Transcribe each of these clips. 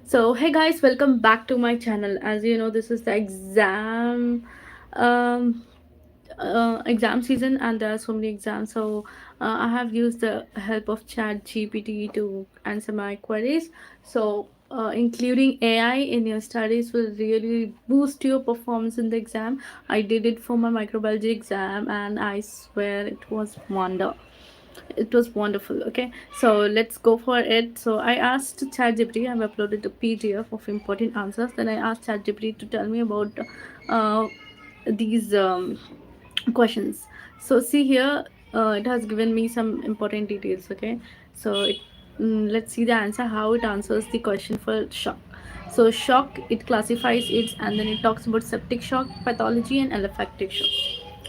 So, hey guys, welcome back to my channel. As you know, this is the um, exam season, and there are so many exams. So, I have used the help of Chat GPT to answer my queries. So, including AI in your studies will really boost your performance in the exam. I did it for my microbiology exam, and I swear it was wonderful. Okay, so let's go for it. So I asked ChatGPT. I've uploaded a PDF of important answers. Then I asked ChatGPT to tell me about uh, these questions. So see here, it has given me some important details. Okay, so let's see the answer, how it answers the question for shock. So shock, it classifies it, and then it talks about septic shock, pathology, and anaphylactic shock.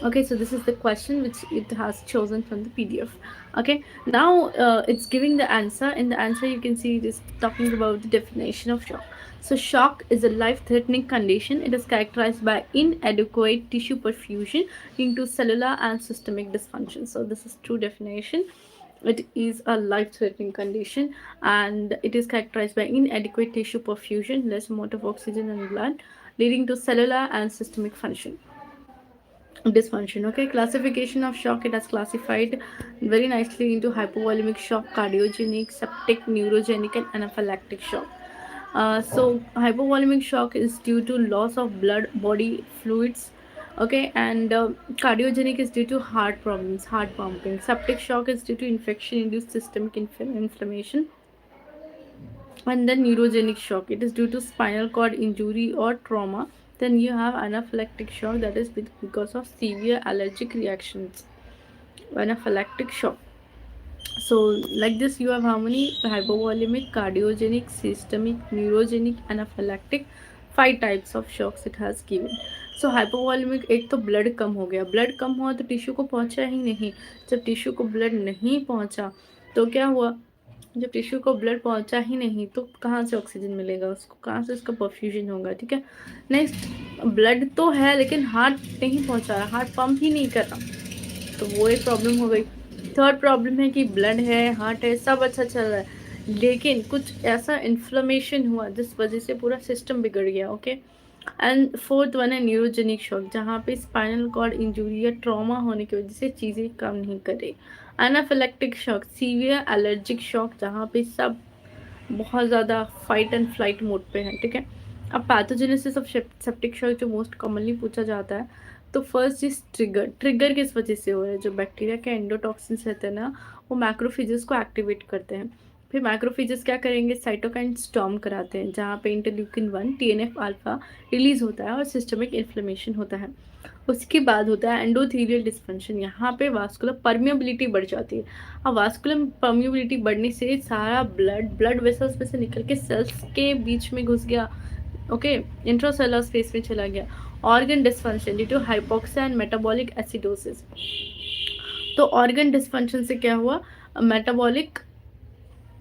Okay, so this is the question which it has chosen from the PDF. Okay, now it's giving the answer. In the answer you can see it is talking about the definition of shock. So shock is a life threatening condition. It is characterized by inadequate tissue perfusion into cellular and systemic dysfunction. So this is true definition. It is a life threatening condition, and it is characterized by inadequate tissue perfusion, less amount of oxygen and blood, leading to cellular and systemic function dysfunction. Okay, classification of shock, it has classified very nicely into hypovolemic shock, cardiogenic, septic, neurogenic, and anaphylactic shock. So hypovolemic shock is due to loss of blood body fluids. Okay, and cardiogenic is due to heart problems, heart pumping. Septic shock is due to infection induced systemic inflammation. And then neurogenic shock, it is due to spinal cord injury or trauma. Then you have anaphylactic shock, that is because of severe allergic reactions. Anaphylactic shock. So like this you have how many: hypovolemic, cardiogenic, systemic, neurogenic, anaphylactic. 5 types of shocks it has given. So hypovolemic, एक तो blood कम हो गया, blood कम हुआ तो tissue को पहुंचा ही नहीं। जब टिश्यू को ब्लड नहीं पहुंचा तो क्या हुआ, जब टिश्यू को ब्लड पहुंचा ही नहीं तो कहाँ से ऑक्सीजन मिलेगा उसको, कहाँ से उसका परफ्यूजन होगा। ठीक है, नेक्स्ट, ब्लड तो है लेकिन हार्ट नहीं पहुंचा रहा, हार्ट पंप ही नहीं कर रहा, तो वो एक प्रॉब्लम हो गई। थर्ड प्रॉब्लम है कि ब्लड है, हार्ट है, सब अच्छा चल रहा है, लेकिन कुछ ऐसा इन्फ्लेमेशन हुआ जिस वजह से पूरा सिस्टम बिगड़ गया। ओके, एंड फोर्थ वन है न्यूरोजेनिक शॉक, जहाँ पे स्पाइनल कॉर्ड इंजरी या ट्रॉमा होने की वजह से चीज़ें काम नहीं कर रही। Anaphylactic shock, severe allergic shock, जहाँ पे सब बहुत ज़्यादा फाइट एंड फ्लाइट मोड पे है। ठीक है, अब पैथोजेनेसिस ऑफ सेप्टिक शॉक जो मोस्ट कॉमनली पूछा जाता है, तो फर्स्ट इज ट्रिगर। ट्रिगर किस वजह से हो रहा है, जो बैक्टीरिया के एंडोटॉक्सिन्स रहते हैं ना, वो मैक्रोफेजेस को एक्टिवेट करते हैं। फिर मैक्रोफेजेस क्या करेंगे, साइटोकाइन स्टॉर्म कराते हैं, जहाँ पे इंटरल्यूकिन 1 TNF अल्फा रिलीज होता है और सिस्टमिक इन्फ्लेमेशन होता है। उसके बाद होता है एंडोथीलियल डिस्फंक्शन, यहाँ पे वास्कुलर परमिएबिलिटी बढ़ जाती है। अब वास्कुलर परमिएबिलिटी बढ़ने से सारा ब्लड ब्लड वेसल्स में से निकल के सेल्स के बीच में घुस गया। ओके, इंट्रासेलुलर स्पेस में चला गया। Organ dysfunction due to hypoxia and metabolic acidosis. तो ऑर्गन डिस्फंक्शन से क्या हुआ, मेटाबॉलिक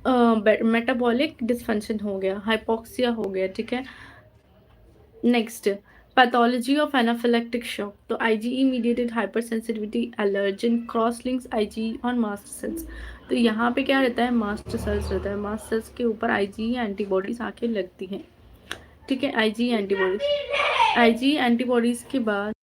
मेटाबॉलिक डिस्फंक्शन हो गया, हाइपोक्सिया हो गया। ठीक है, next, pathology of anaphylactic shock, तो IgE mediated hypersensitivity allergen cross links IgE on mast cells. तो यहाँ पे क्या रहता है, मास्ट सेल्स रहता है, मास्ट सेल्स के ऊपर आईजीई एंटीबॉडीज आके लगती हैं। ठीक है, आईजीई एंटीबॉडीज के बाद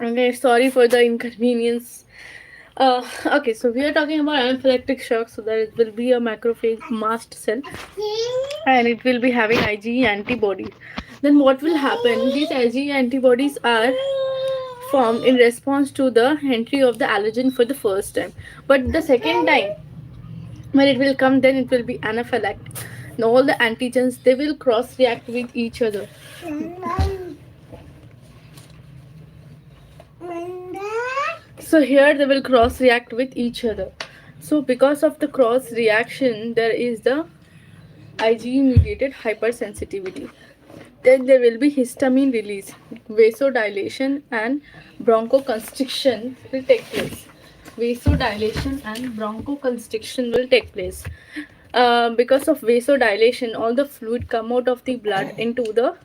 Okay, sorry for the inconvenience. Okay, so we are talking about anaphylactic shock. So there will be a macrophage mast cell, and it will be having IgE antibodies. Then what will happen? These IgE antibodies are formed in response to the entry of the allergen for the first time. But the second time, when it will come, then it will be anaphylactic. Now all the antigens, they will cross react with each other. So here they will cross react with each other. So because of the cross reaction, there is the IgE mediated hypersensitivity. Then there will be histamine release, vasodilation and bronchoconstriction will take place. Vasodilation and bronchoconstriction will take place. Because of vasodilation, all the fluid come out of the blood into the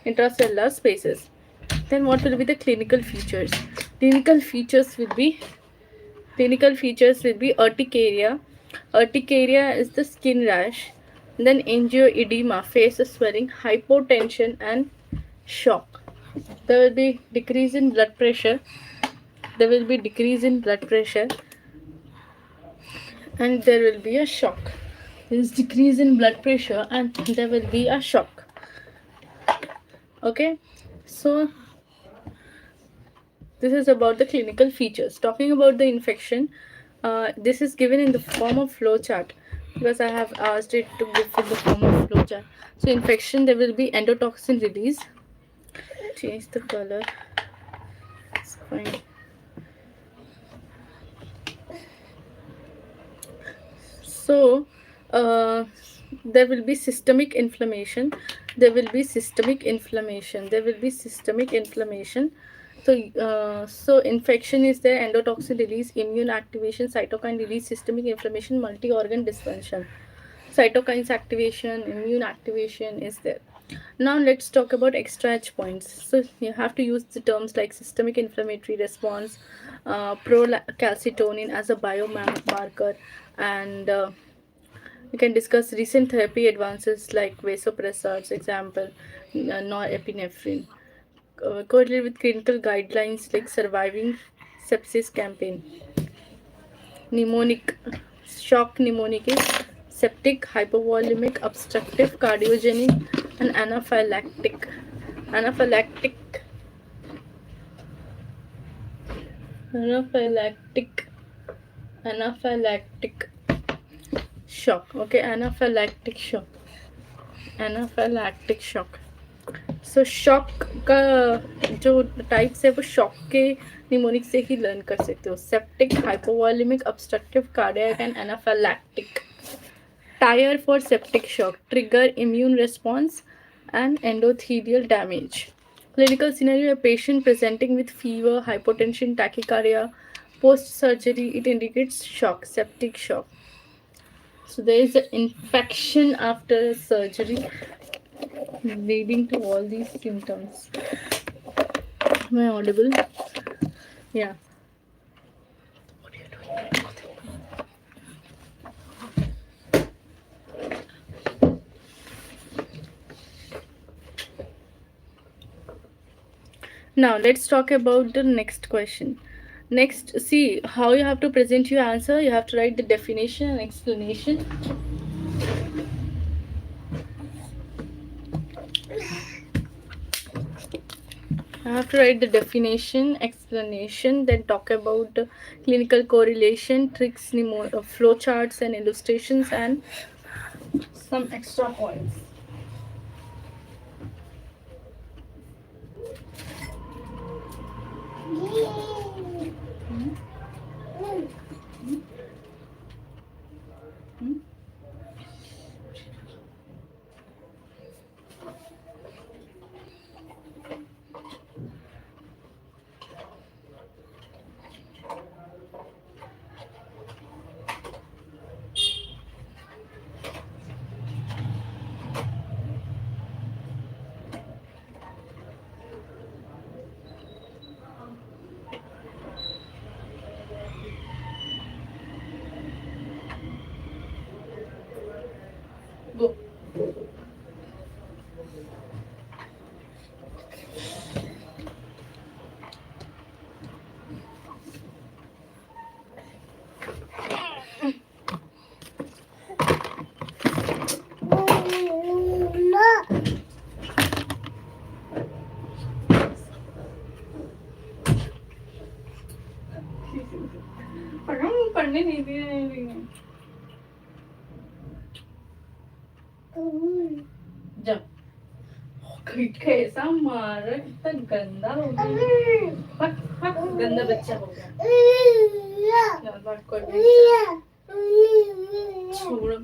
intracellular spaces. Then what will be the clinical features? Clinical features will be urticaria. Urticaria is the skin rash. Then angioedema, face swelling, hypotension, and shock. There will be decrease in blood pressure. There will be decrease in blood pressure, and there will be a shock. There is decrease in blood pressure, and there will be a shock. Okay, so this is about the clinical features. Talking about the infection, this is given in the form of flowchart because I have asked it to give in the form of flowchart. So infection, there will be endotoxin release. Change the color. It's fine. So there will be systemic inflammation. There will be systemic inflammation. There will be systemic inflammation. So infection is there, endotoxin release, immune activation, cytokine release, systemic inflammation, multi-organ dysfunction. Cytokines activation, immune activation is there. Now let's talk about extra H points. So you have to use the terms like systemic inflammatory response, procalcitonin as a biomarker, and we can discuss recent therapy advances like vasopressors, example, norepinephrine, correlated with clinical guidelines like surviving sepsis campaign. Mnemonic shock mnemonic is septic, hypovolemic, obstructive, cardiogenic, and anaphylactic. Anaphylactic. Anaphylactic. Anaphylactic shock. Okay, anaphylactic shock. Anaphylactic shock. So shock का जो types है वो shock के mnemonic से ही learn कर सकते हो. Septic, hypovolaemic, obstructive, cardiac and anaphylactic. Tyre for septic shock, trigger immune response and endothelial damage. Clinical scenario: a patient presenting with fever, hypotension, tachycardia. Post surgery, it indicates shock, septic shock. So there is an infection after surgery leading to all these symptoms. Am I audible? Yeah. What are you doing? Now let's talk about the next question. Next, see how you have to present your answer. You have to write the definition and explanation. I have to write the definition, explanation, then talk about the clinical correlation, tricks, flowcharts and illustrations, and some extra points. खाने नहीं दिए। जब कैसा मारा, कितना गंदा हो गया। गंदा बच्चा हो गया। छोड़ो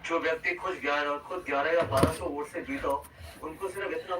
जो व्यक्ति खुद 11 या 1200 वोट से जीता हो, उनको सिर्फ इतना